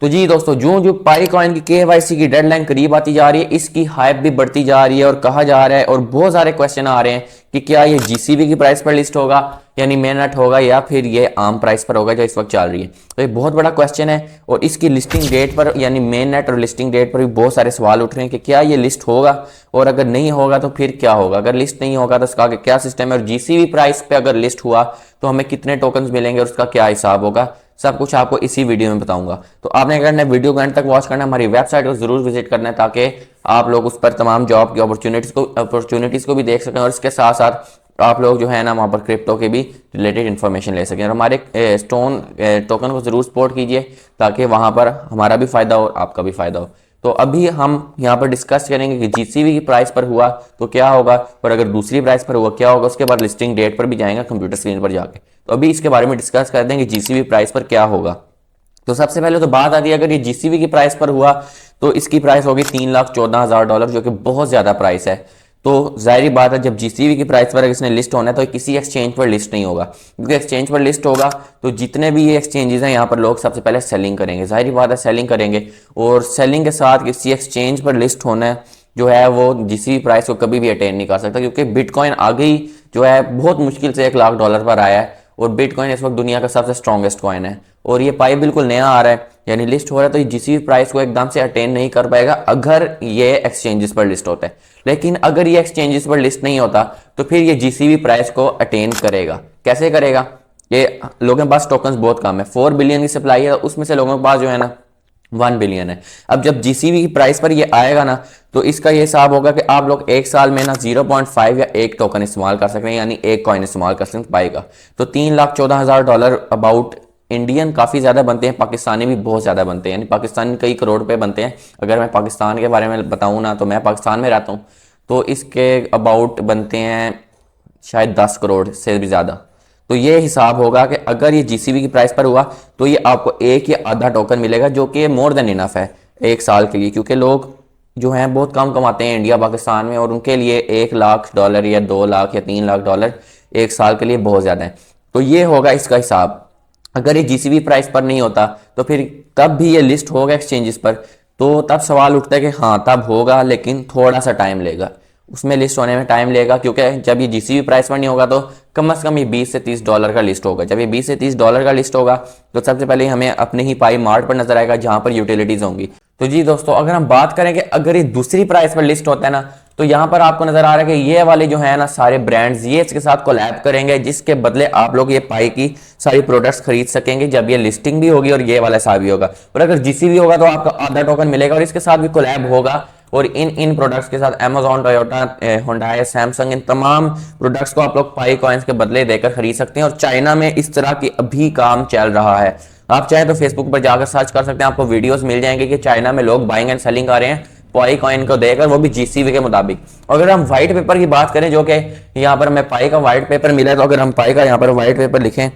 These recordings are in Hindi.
तो जी दोस्तों, जो जो पाई कॉइन की केवाईसी की डेडलाइन करीब आती जा रही है, इसकी हाइप भी बढ़ती जा रही है और कहा जा रहा है और बहुत सारे क्वेश्चन आ रहे हैं कि क्या ये जीसीबी की प्राइस पर लिस्ट होगा यानी मेन नेट होगा या फिर ये आम प्राइस पर होगा जो इस वक्त चल रही है। तो ये बहुत बड़ा क्वेश्चन है और इसकी लिस्टिंग डेट पर यानी मेन नेट और लिस्टिंग डेट पर भी बहुत सारे सवाल उठ रहे हैं कि क्या ये लिस्ट होगा और अगर नहीं होगा तो फिर क्या होगा। अगर लिस्ट नहीं होगा तो उसका क्या सिस्टम है और जीसीबी प्राइस पे अगर लिस्ट हुआ तो हमें कितने टोकन मिलेंगे और उसका क्या हिसाब होगा, सब कुछ आपको इसी वीडियो में बताऊंगा। तो आपने अगर करना वीडियो को एंड तक वॉच करना है, हमारी वेबसाइट को जरूर विजिट करना है ताकि आप लोग उस पर तमाम जॉब की अपॉर्चुनिटीज को भी देख सकें और इसके साथ साथ आप लोग जो है ना वहाँ पर क्रिप्टो के भी रिलेटेड इन्फॉर्मेशन ले सकें। और हमारे स्टोन टोकन को जरूर सपोर्ट कीजिए ताकि वहाँ पर हमारा भी फायदा हो और आपका भी फायदा हो। तो अभी हम यहाँ पर डिस्कस करेंगे कि जीसीबी की प्राइस पर हुआ तो क्या होगा और अगर दूसरी प्राइस पर हुआ क्या होगा। उसके बाद लिस्टिंग डेट पर भी जाएंगे कंप्यूटर स्क्रीन पर जाके। तो अभी इसके बारे में डिस्कस करते हैं कि जीसीबी प्राइस पर क्या होगा। तो सबसे पहले तो बात आती है, अगर ये जीसीबी की प्राइस पर हुआ तो इसकी प्राइस होगी $3,14,000, जो कि बहुत ज्यादा प्राइस है। तो जाहिर बात है जब जीसीबी की प्राइस पर अगर इसने लिस्ट होना है तो किसी एक्सचेंज पर लिस्ट नहीं होगा, क्योंकि एक्सचेंज पर लिस्ट होगा तो जितने भी ये एक्सचेंजेस हैं यहाँ पर लोग सबसे पहले सेलिंग करेंगे। जाहिर बात है सेलिंग करेंगे और सेलिंग के साथ किसी एक्सचेंज पर लिस्ट होना है जो है वो जीसीबी प्राइस को कभी भी अटेन नहीं कर सकता, क्योंकि बिटकॉइन आगे ही जो है बहुत मुश्किल से $1,00,000 पर आया है और बिटकॉइन इस वक्त दुनिया का सबसे स्ट्रॉन्गेस्ट कॉइन है और ये पाई बिल्कुल नया आ रहा है यानी लिस्ट हो रहा है। तो ये जीसीबी प्राइस को एकदम से अटेन नहीं कर पाएगा अगर ये एक्सचेंजेस पर लिस्ट होता है। लेकिन अगर ये एक्सचेंजेस पर लिस्ट नहीं होता तो फिर ये जीसीबी प्राइस को अटेन करेगा। कैसे करेगा? ये लोगों के पास टोकन्स बहुत कम है, 4 बिलियन की सप्लाई है, उसमें से लोगों के पास जो है ना 1 बिलियन है। अब जब जीसीबी की प्राइस पर ये आएगा ना तो इसका ये हिसाब होगा कि आप लोग एक साल में ना 0.5 या एक टोकन इस्तेमाल कर सकते हैं यानी एक कॉइन इस्तेमाल कर सकते हैं पाएगा। तो $3,14,000 अबाउट इंडियन काफ़ी ज़्यादा बनते हैं, पाकिस्तानी भी बहुत ज़्यादा बनते हैं, यानी पाकिस्तानी कई करोड़ रुपए बनते हैं। अगर मैं पाकिस्तान के बारे में बताऊँ ना तो मैं पाकिस्तान में रहता हूँ तो इसके अबाउट बनते हैं शायद 10 करोड़ से भी ज़्यादा। तो ये हिसाब होगा कि अगर ये जीसीबी की प्राइस पर हुआ तो ये आपको एक या आधा टोकन मिलेगा, जो कि मोर देन इनफ है एक साल के लिए, क्योंकि लोग जो हैं बहुत कम कमाते हैं इंडिया पाकिस्तान में और उनके लिए $1,00,000 या 2 लाख या $3 लाख एक साल के लिए बहुत ज़्यादा है। तो ये होगा इसका हिसाब। अगर ये जीसीबी प्राइस पर नहीं होता तो फिर तब भी ये लिस्ट होगा एक्सचेंजेस पर, तो तब सवाल उठता है कि हाँ तब होगा लेकिन थोड़ा सा टाइम लेगा, उसमें लिस्ट होने में टाइम लेगा, क्योंकि जब ये जीसीबी प्राइस पर नहीं होगा तो कम से कम ये $20 से $30 का लिस्ट होगा। जब ये $20 से $30 का लिस्ट होगा तो सबसे पहले हमें अपने ही पाई मार्ट पर नजर आएगा जहां पर यूटिलिटीज होंगी। तो जी दोस्तों, अगर हम बात करें कि अगर ये दूसरी प्राइस पर लिस्ट होता है ना तो यहाँ पर आपको नजर आ रहा है कि ये वाले जो है ना सारे ब्रांड्स ये इसके साथ कोलैब करेंगे, जिसके बदले आप लोग ये पाई की सारी प्रोडक्ट्स खरीद सकेंगे जब ये लिस्टिंग भी होगी और ये वाला हिसाब भी होगा। और अगर जीसीबी होगा तो आपको आधा टोकन मिलेगा और इसके साथ भी कोलैब होगा और इन प्रोडक्ट्स के साथ अमेजॉन, टोयोटा, होंडा, सैमसंग, इन तमाम प्रोडक्ट्स को आप लोग पाई कॉइन्स के बदले देकर खरीद सकते हैं। और चाइना में इस तरह की अभी काम चल रहा है। आप चाहे तो फेसबुक पर जाकर सर्च कर सकते हैं, आपको वीडियोस मिल जाएंगे कि चाइना में लोग बाइंग एंड सेलिंग कर रहे हैं पाई कॉइन को देकर, वो भी जीसीबी के मुताबिक। अगर हम व्हाइट पेपर की बात करें, जो कि यहाँ पर हमें पाई का व्हाइट पेपर मिला है, तो अगर हम पाई का यहाँ पर व्हाइट पेपर लिखें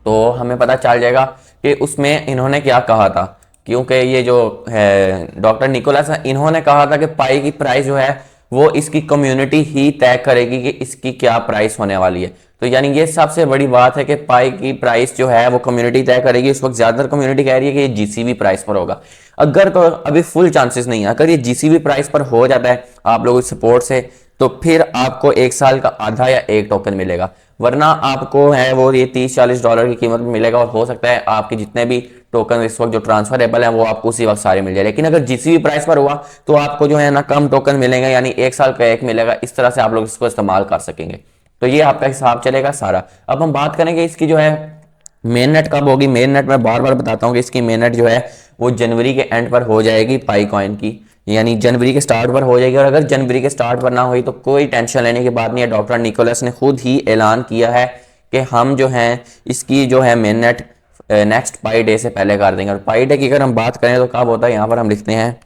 तो हमें पता चल जाएगा कि उसमें इन्होंने क्या कहा था, क्योंकि ये जो है डॉक्टर निकोलस है, इन्होंने कहा था कि पाई की प्राइस जो है वो इसकी कम्युनिटी ही तय करेगी कि इसकी क्या प्राइस होने वाली है। तो यानी ये सबसे बड़ी बात है कि पाई की प्राइस जो है वो कम्युनिटी तय करेगी। इस वक्त ज्यादातर कम्युनिटी कह रही है कि ये जीसीबी प्राइस पर होगा। अगर तो अभी फुल चांसेस नहीं है, अगर ये जीसीबी प्राइस पर हो जाता है आप लोगों की सपोर्ट से तो फिर आपको एक साल का आधा या एक टोकन मिलेगा, वरना आपको है वो ये $30-40 की कीमत में मिलेगा और हो सकता है आपके जितने भी टोकन इस वक्त जो ट्रांसफरेबल है वो आपको उसी वक्त सारे मिल जाए। लेकिन अगर जीसीबी प्राइस पर हुआ तो आपको जो है ना कम टोकन मिलेंगे, यानी एक साल का एक मिलेगा। इस तरह से आप लोग इसको इस्तेमाल कर सकेंगे। तो ये आपका हिसाब चलेगा सारा। अब हम बात करेंगे इसकी जो है मेन नेट कब होगी। मेन नेट मैं बार बार बताता हूँ कि इसकी मेन नेट जो है वो जनवरी के एंड पर हो जाएगी पाई कॉइन की, यानी जनवरी के स्टार्ट पर हो जाएगी। और अगर जनवरी के स्टार्ट पर ना हुई तो कोई टेंशन लेने की बात नहीं है। डॉक्टर निकोलस ने खुद ही ऐलान किया है कि हम जो है इसकी जो है मेन नेट नेक्स्ट पाई डे से पहले कर देंगे। और पाई डे की अगर हम बात करें तो कब होता है, यहाँ पर हम लिखते हैं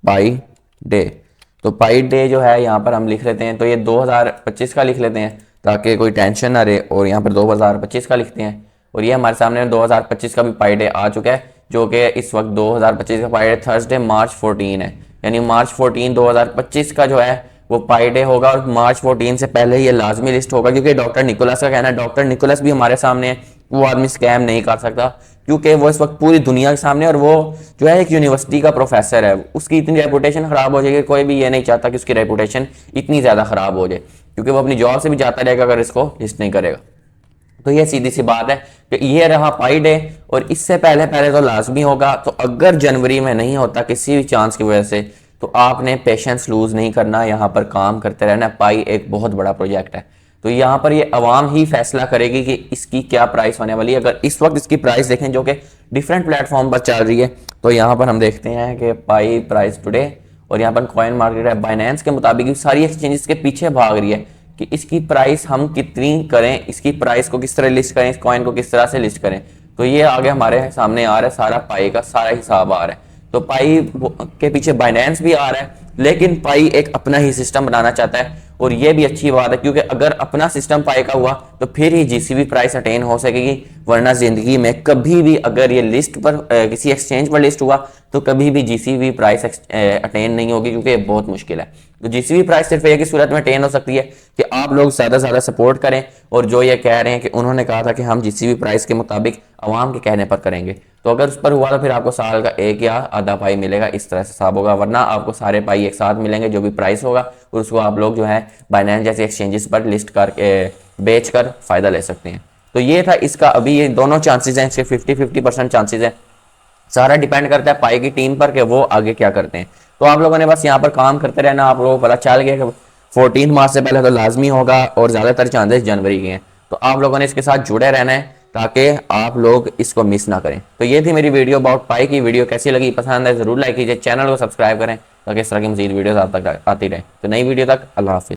पाई डे। तो पाई डे जो है यहाँ पर हम लिख लेते हैं, तो ये 2025 का लिख लेते हैं ताकि कोई टेंशन ना रहे। और यहाँ पर 2025 का लिखते हैं और ये हमारे सामने 2025 का भी पाई डे आ चुका है, जो कि इस वक्त 2025 का पाई डे थर्सडे मार्च 14 है, यानी मार्च 14 2025 का जो है वो पाई डे होगा। और मार्च 14 से पहले ये लाजमी लिस्ट होगा, क्योंकि डॉक्टर निकोलस का कहना है, डॉक्टर निकोलस भी हमारे सामने है, वो आदमी स्कैम नहीं कर सकता, क्योंकि वो इस वक्त पूरी दुनिया के सामने, और वो जो है एक यूनिवर्सिटी का प्रोफेसर है, उसकी इतनी रेपुटेशन खराब हो जाएगी, कोई भी ये नहीं चाहता कि उसकी रेपुटेशन इतनी ज़्यादा खराब हो जाए, क्योंकि वो अपनी जॉब से भी जाता रहेगा अगर इसको लिस्ट नहीं करेगा। तो ये सीधी सी बात है कि ये रहा पाई डे, और इससे पहले पहले तो लाजमी होगा। तो अगर जनवरी में नहीं होता किसी भी चांस की वजह से, तो आपने पेशेंस लूज नहीं करना, यहाँ पर काम करते रहना। पाई एक बहुत बड़ा प्रोजेक्ट है, तो यहाँ पर ये अवाम ही फैसला करेगी कि इसकी क्या प्राइस होने वाली है। अगर इस वक्त इसकी प्राइस देखें जो कि डिफरेंट प्लेटफॉर्म पर चल रही है, तो यहाँ पर हम देखते हैं कि पाई प्राइस टुडे, और यहाँ पर कॉइन मार्केट है, बाइनेंस के मुताबिक सारी एक्सचेंजेस के पीछे भाग रही है कि इसकी प्राइस हम कितनी करें, इसकी प्राइस को किस तरह लिस्ट करें, इस कॉइन को किस तरह से लिस्ट करें। तो ये आगे हमारे सामने आ रहा है, सारा पाई का सारा हिसाब आ रहा है। तो पाई के पीछे बाइनेंस भी आ रहा है, लेकिन पाई एक अपना ही सिस्टम बनाना चाहता है, और ये भी अच्छी बात है, क्योंकि अगर अपना सिस्टम पाई का हुआ तो फिर ही जीसीबी प्राइस अटेन हो सकेगी। वरना जिंदगी में कभी भी अगर ये लिस्ट पर किसी एक्सचेंज पर लिस्ट हुआ तो कभी भी जीसीबी प्राइस अटेन नहीं होगी, क्योंकि ये बहुत मुश्किल है। तो जीसीबी प्राइस सिर्फ एक ही सूरत में अटेन हो सकती है कि आप लोग ज़्यादा से ज़्यादा सपोर्ट करें, और जो ये कह रहे हैं कि उन्होंने कहा था कि हम जीसीबी प्राइस के मुताबिक आवाम के कहने पर करेंगे, तो अगर उस पर हुआ तो फिर आपको साल का एक या आधा पाई मिलेगा, इस तरह से हिसाब होगा। वरना आपको सारे पाई एक साथ मिलेंगे जो भी प्राइस होगा, और उसको आप लोग जो है बाइनेंस जैसे एक्सचेंजेस पर लिस्ट करके बेच कर फायदा ले सकते हैं। तो ये था इसका, अभी ये दोनों चांसेस हैं, इसके 50-50% चांसेस हैं। सारा डिपेंड करता है पाई की टीम पर कि वो आगे क्या करते हैं। तो आप लोगों ने बस यहाँ पर काम करते रहना। आप लोगों को पता चल गया कि 14 मार्च से पहले तो लाजमी होगा, और ज़्यादातर चांसेस जनवरी के हैं। तो आप लोगों ने इसके साथ जुड़े रहना है ताकि आप लोग इसको मिस ना करें। तो ये थी मेरी वीडियो अबाउट पाई की। वीडियो कैसी लगी, पसंद है ज़रूर लाइक कीजिए, चैनल को सब्सक्राइब करें ताकि इस तरह की मज़ीद वीडियोस आप तक आती रहे। तो नई वीडियो तक अल्लाह हाफिज़।